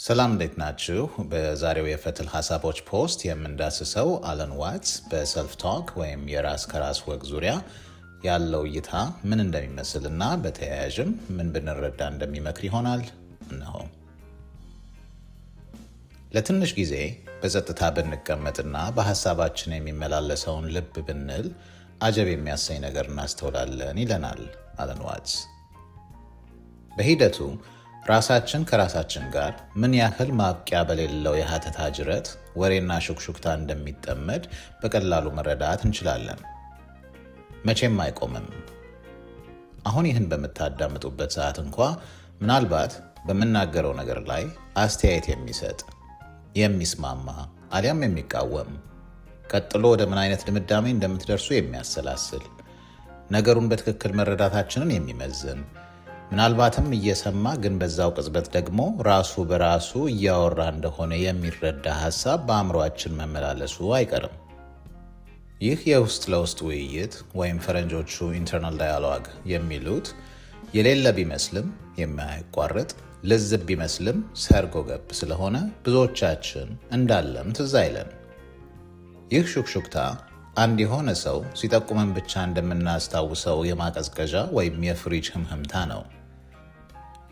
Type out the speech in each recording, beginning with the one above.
ሰላም እንዴት ናችሁ? በዛሬው የፈትል ሀሳቦች ፖስት የምንዳስሰው አለን ዋትስ በሰልፍ ቶክ ወይም የራስ ከራስ ወግ ዙሪያ ያለው እይታ ምን እንደሚመስል እና በተያያዥም ምን ብንረዳ እንደሚመክር ይሆናል። እነሆ። ለትንሽ ጊዜ በጸጥታ ብንቀመጥና በሀሳባችን የሚመላለሰውን ልብ ብንል አጀብ የሚያሰኝ ነገር እናስተውላለን ይለናል አለን ዋትስ። በሂደቱ ራሳችን ከራሳችን ጋር ምን ያህል ማብቂያ በሌለው የሀተታ ጅረት ወሬና ሹክሹክታ እንደሚጠመድ በቀላሉ መረዳት እንችላለን። መቼም አይቆምም። አሁን ይህን በምታዳምጡበት ሰዓት እንኳ ምናልባት በምናገረው ነገር ላይ አስተያየት የሚሰጥ፣ የሚስማማ አሊያም የሚቃወም፣ ቀጥሎ ወደ ምን አይነት ድምዳሜ እንደምትደርሱ የሚያሰላስል፣ ነገሩን በትክክል መረዳታችንን የሚመዝን፣ ምናልባትም እየሰማ ግን በዛው ቅጽበት ደግሞ ራሱ በራሱ እያወራ እንደሆነ የሚረዳ ሐሳብ በአእምሮአችን መመላለሱ አይቀርም። ይህ የውስጥ ለውስጥ ውይይት ወይም ፈረንጆቹ ኢንተርናል ዳያሎግ የሚሉት የሌለ ቢመስልም የማያቋርጥ፣ ልዝብ ቢመስልም ሰርጎ ገብ ስለሆነ ብዙዎቻችን እንዳለም ትዝ አይለን። ይህ ሹክሹክታ አንድ የሆነ ሰው ሲጠቁመን ብቻ እንደምናስታውሰው የማቀዝቀዣ ወይም የፍሪጅ ህምህምታ ነው።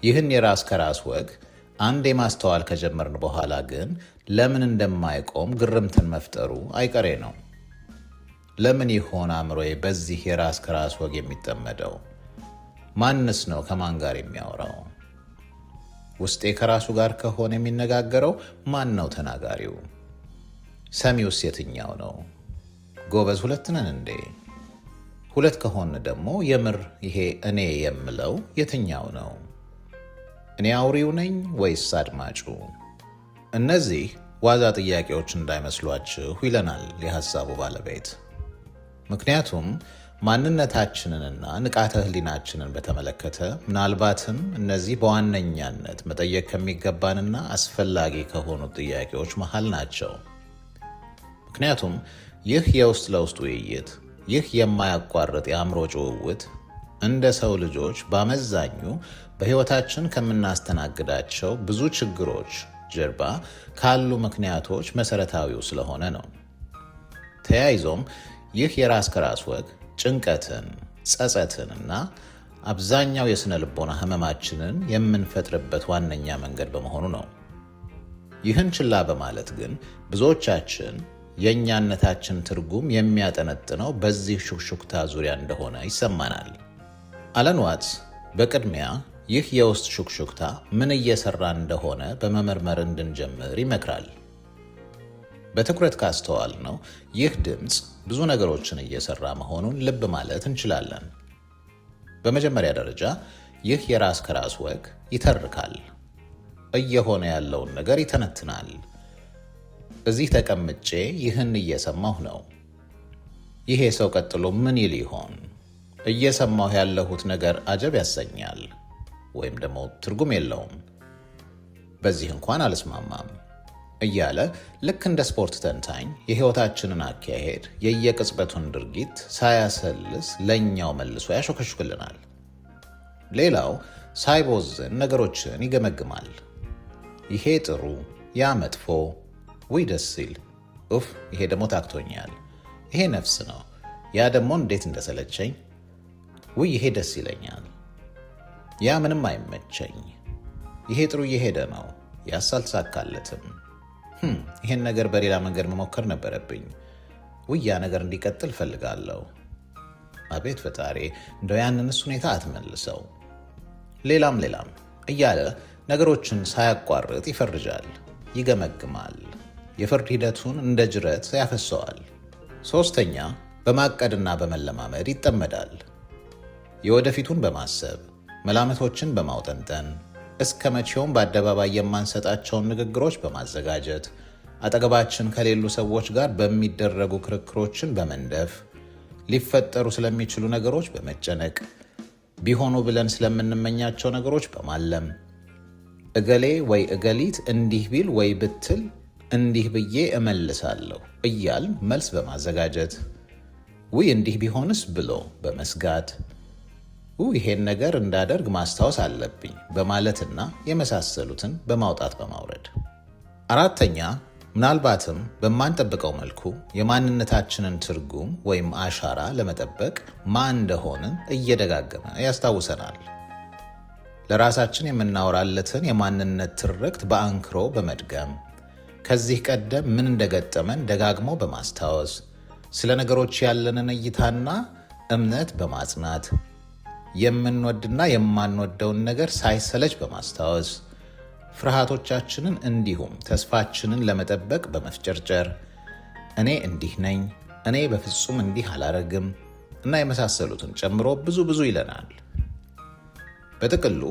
ይህን የራስ ከራስ ወግ አንዴ ማስተዋል ከጀመርን በኋላ ግን ለምን እንደማይቆም ግርምትን መፍጠሩ አይቀሬ ነው። ለምን ይሆን አእምሮዬ በዚህ የራስ ከራስ ወግ የሚጠመደው? ማንስ ነው ከማን ጋር የሚያወራው? ውስጤ ከራሱ ጋር ከሆነ የሚነጋገረው ማን ነው ተናጋሪው? ሰሚውስ የትኛው ነው? ጎበዝ ሁለት ነን እንዴ? ሁለት ከሆነ ደግሞ የምር ይሄ እኔ የምለው የትኛው ነው? እኔ አውሪው ነኝ ወይስ አድማጩ? እነዚህ ዋዛ ጥያቄዎች እንዳይመስሏችሁ ይለናል የሐሳቡ ባለቤት። ምክንያቱም ማንነታችንንና ንቃተ ህሊናችንን በተመለከተ ምናልባትም እነዚህ በዋነኛነት መጠየቅ ከሚገባንና አስፈላጊ ከሆኑ ጥያቄዎች መሃል ናቸው። ምክንያቱም ይህ የውስጥ ለውስጥ ውይይት፣ ይህ የማያቋርጥ የአእምሮ ጭውውት እንደ ሰው ልጆች በአመዛኙ በሕይወታችን ከምናስተናግዳቸው ብዙ ችግሮች ጀርባ ካሉ ምክንያቶች መሰረታዊው ስለሆነ ነው። ተያይዞም ይህ የራስ ከራስ ወግ ጭንቀትን፣ ጸጸትን እና አብዛኛው የስነ ልቦና ህመማችንን የምንፈጥርበት ዋነኛ መንገድ በመሆኑ ነው። ይህን ችላ በማለት ግን ብዙዎቻችን የእኛነታችን ትርጉም የሚያጠነጥነው በዚህ ሹክሹክታ ዙሪያ እንደሆነ ይሰማናል። አለን ዋትስ በቅድሚያ ይህ የውስጥ ሹክሹክታ ምን እየሰራ እንደሆነ በመመርመር እንድንጀምር ይመክራል። በትኩረት ካስተዋል ነው ይህ ድምፅ ብዙ ነገሮችን እየሰራ መሆኑን ልብ ማለት እንችላለን። በመጀመሪያ ደረጃ ይህ የራስ ከራስ ወግ ይተርካል፣ እየሆነ ያለውን ነገር ይተነትናል። እዚህ ተቀምጬ ይህን እየሰማሁ ነው። ይሄ ሰው ቀጥሎ ምን ይል ይሆን? እየሰማሁ ያለሁት ነገር አጀብ ያሰኛል፣ ወይም ደግሞ ትርጉም የለውም፣ በዚህ እንኳን አልስማማም እያለ ልክ እንደ ስፖርት ተንታኝ የሕይወታችንን አካሄድ የየቅጽበቱን ድርጊት ሳያሰልስ ለእኛው መልሶ ያሾከሹክልናል። ሌላው ሳይቦዝን ነገሮችን ይገመግማል። ይሄ ጥሩ፣ ያ መጥፎ፣ ውይ ደስ ሲል፣ ኡፍ ይሄ ደግሞ ታክቶኛል፣ ይሄ ነፍስ ነው፣ ያ ደግሞ እንዴት እንደሰለቸኝ፣ ውይ ይሄ ደስ ይለኛል፣ ያ ምንም አይመቸኝ፣ ይሄ ጥሩ እየሄደ ነው፣ ያስ አልተሳካለትም፣ ይሄን ነገር በሌላ መንገድ መሞከር ነበረብኝ፣ ውይ ያ ነገር እንዲቀጥል ፈልጋለሁ፣ አቤት ፈጣሪ እንደው ያንንስ ሁኔታ አትመልሰው፣ ሌላም እያለ ነገሮችን ሳያቋርጥ ይፈርጃል፣ ይገመግማል፣ የፍርድ ሂደቱን እንደ ጅረት ያፈሰዋል። ሶስተኛ በማቀድና በመለማመድ ይጠመዳል። የወደፊቱን በማሰብ መላምቶችን በማውጠንጠን እስከ መቼውም በአደባባይ የማንሰጣቸውን ንግግሮች በማዘጋጀት አጠገባችን ከሌሉ ሰዎች ጋር በሚደረጉ ክርክሮችን በመንደፍ ሊፈጠሩ ስለሚችሉ ነገሮች በመጨነቅ ቢሆኑ ብለን ስለምንመኛቸው ነገሮች በማለም እገሌ ወይ እገሊት እንዲህ ቢል ወይ ብትል እንዲህ ብዬ እመልሳለሁ እያል መልስ በማዘጋጀት ውይ እንዲህ ቢሆንስ ብሎ በመስጋት ይሄን ነገር እንዳደርግ ማስታወስ አለብኝ በማለትና የመሳሰሉትን በማውጣት በማውረድ። አራተኛ፣ ምናልባትም በማንጠብቀው መልኩ የማንነታችንን ትርጉም ወይም አሻራ ለመጠበቅ ማን እንደሆንን እየደጋገመ ያስታውሰናል። ለራሳችን የምናወራለትን የማንነት ትርክት በአንክሮ በመድገም ከዚህ ቀደም ምን እንደገጠመን ደጋግሞ በማስታወስ ስለ ነገሮች ያለንን እይታና እምነት በማጽናት የምንወድና የማንወደውን ነገር ሳይሰለች በማስታወስ ፍርሃቶቻችንን እንዲሁም ተስፋችንን ለመጠበቅ በመፍጨርጨር እኔ እንዲህ ነኝ፣ እኔ በፍጹም እንዲህ አላረግም እና የመሳሰሉትን ጨምሮ ብዙ ይለናል። በጥቅሉ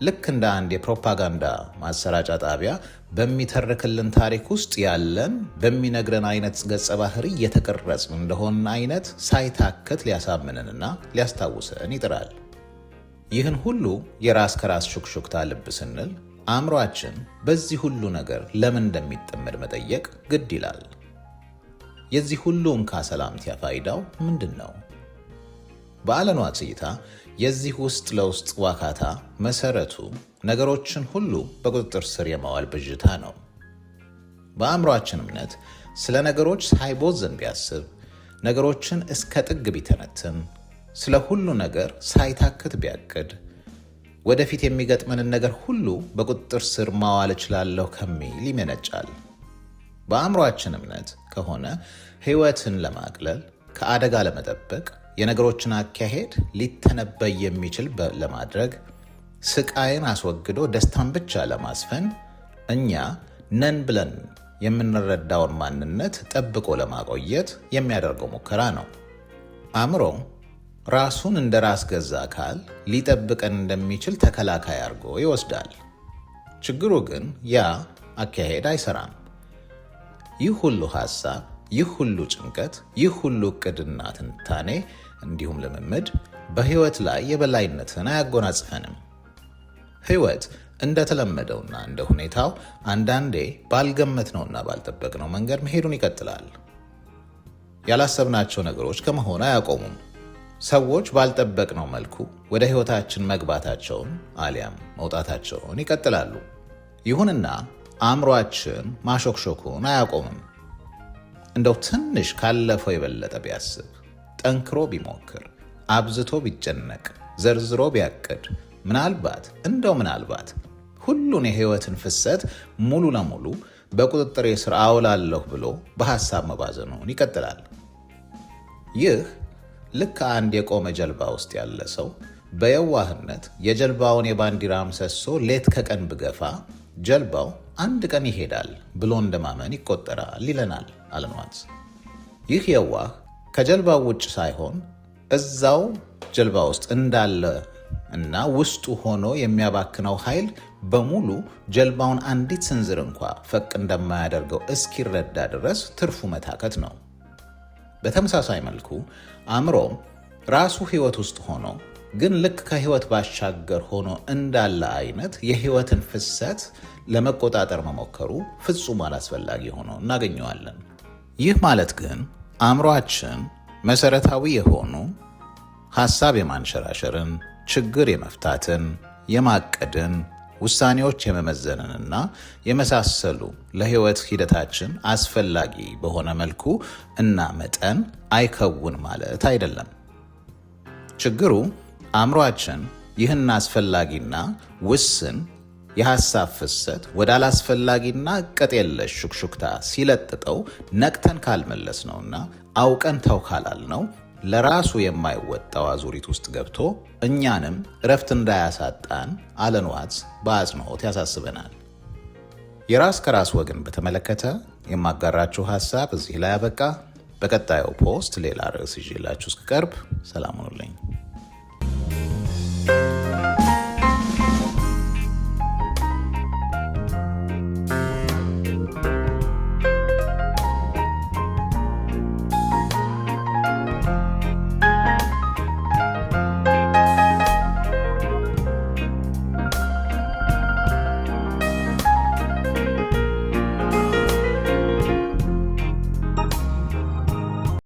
ልክ እንደ አንድ የፕሮፓጋንዳ ማሰራጫ ጣቢያ በሚተርክልን ታሪክ ውስጥ ያለን በሚነግረን አይነት ገጸ ባህሪ እየተቀረጽን እንደሆነ አይነት ሳይታከት ሊያሳምንንና ሊያስታውሰን ይጥራል። ይህን ሁሉ የራስ ከራስ ሹክሹክታ ልብ ስንል አእምሯችን በዚህ ሁሉ ነገር ለምን እንደሚጠመድ መጠየቅ ግድ ይላል። የዚህ ሁሉ እንካ ሰላምቲያ ፋይዳው ምንድን ነው? በአለን ዋትስ እይታ የዚህ ውስጥ ለውስጥ ዋካታ መሰረቱ ነገሮችን ሁሉ በቁጥጥር ስር የማዋል ብዥታ ነው። በአእምሯችን እምነት ስለ ነገሮች ሳይቦዝን ቢያስብ፣ ነገሮችን እስከ ጥግ ቢተነትን፣ ስለ ሁሉ ነገር ሳይታክት ቢያቅድ፣ ወደፊት የሚገጥመንን ነገር ሁሉ በቁጥጥር ስር ማዋል እችላለሁ ከሚል ይመነጫል። በአእምሯችን እምነት ከሆነ ሕይወትን ለማቅለል፣ ከአደጋ ለመጠበቅ፣ የነገሮችን አካሄድ ሊተነበይ የሚችል ለማድረግ፣ ስቃይን አስወግዶ ደስታን ብቻ ለማስፈን እኛ ነን ብለን የምንረዳውን ማንነት ጠብቆ ለማቆየት የሚያደርገው ሙከራ ነው። አእምሮ ራሱን እንደ ራስ ገዛ አካል ሊጠብቀን እንደሚችል ተከላካይ አድርጎ ይወስዳል። ችግሩ ግን ያ አካሄድ አይሰራም። ይህ ሁሉ ሐሳብ፣ ይህ ሁሉ ጭንቀት፣ ይህ ሁሉ ዕቅድና ትንታኔ እንዲሁም ልምምድ በሕይወት ላይ የበላይነትን አያጎናጽፈንም። ሕይወት እንደተለመደውና እንደ ሁኔታው አንዳንዴ ባልገመትነውና ባልጠበቅነው መንገድ መሄዱን ይቀጥላል። ያላሰብናቸው ነገሮች ከመሆን አያቆሙም። ሰዎች ባልጠበቅነው መልኩ ወደ ሕይወታችን መግባታቸውን አሊያም መውጣታቸውን ይቀጥላሉ። ይሁንና አእምሯችን ማሾክሾኩን አያቆምም። እንደው ትንሽ ካለፈው የበለጠ ቢያስብ፣ ጠንክሮ ቢሞክር፣ አብዝቶ ቢጨነቅ፣ ዘርዝሮ ቢያቅድ፣ ምናልባት ሁሉን የሕይወትን ፍሰት ሙሉ ለሙሉ በቁጥጥሬ ስር አውላለሁ ብሎ በሐሳብ መባዘኑን ይቀጥላል። ይህ ልክ አንድ የቆመ ጀልባ ውስጥ ያለ ሰው በየዋህነት የጀልባውን የባንዲራ ምሰሶ ሌት ከቀን ብገፋ ጀልባው አንድ ቀን ይሄዳል ብሎ እንደማመን ይቆጠራል ይለናል አለን ዋትስ። ይህ የዋህ ከጀልባው ውጭ ሳይሆን እዛው ጀልባ ውስጥ እንዳለ እና ውስጡ ሆኖ የሚያባክነው ኃይል በሙሉ ጀልባውን አንዲት ስንዝር እንኳ ፈቅ እንደማያደርገው እስኪረዳ ድረስ ትርፉ መታከት ነው። በተመሳሳይ መልኩ አእምሮም ራሱ ሕይወት ውስጥ ሆኖ ግን ልክ ከሕይወት ባሻገር ሆኖ እንዳለ አይነት የሕይወትን ፍሰት ለመቆጣጠር መሞከሩ ፍጹም አላስፈላጊ ሆኖ እናገኘዋለን። ይህ ማለት ግን አእምሮአችን መሰረታዊ የሆኑ ሐሳብ የማንሸራሸርን፣ ችግር የመፍታትን፣ የማቀድን፣ ውሳኔዎች የመመዘንንና የመሳሰሉ ለሕይወት ሂደታችን አስፈላጊ በሆነ መልኩ እና መጠን አይከውን ማለት አይደለም። ችግሩ አእምሮአችን ይህን አስፈላጊና ውስን የሐሳብ ፍሰት ወደ አላስፈላጊና ቅጥ የለሽ ሹክሹክታ ሲለጥጠው ነቅተን ካልመለስ ነውና አውቀን ተው ካላልነው ለራሱ የማይወጣው አዙሪት ውስጥ ገብቶ እኛንም እረፍት እንዳያሳጣን አለን ዋትስ በአጽንኦት ያሳስበናል። የራስ ከራስ ወግን በተመለከተ የማጋራችሁ ሐሳብ እዚህ ላይ አበቃ። በቀጣዩ ፖስት ሌላ ርዕስ ይዤላችሁ እስክቀርብ ሰላም ሁኑልኝ።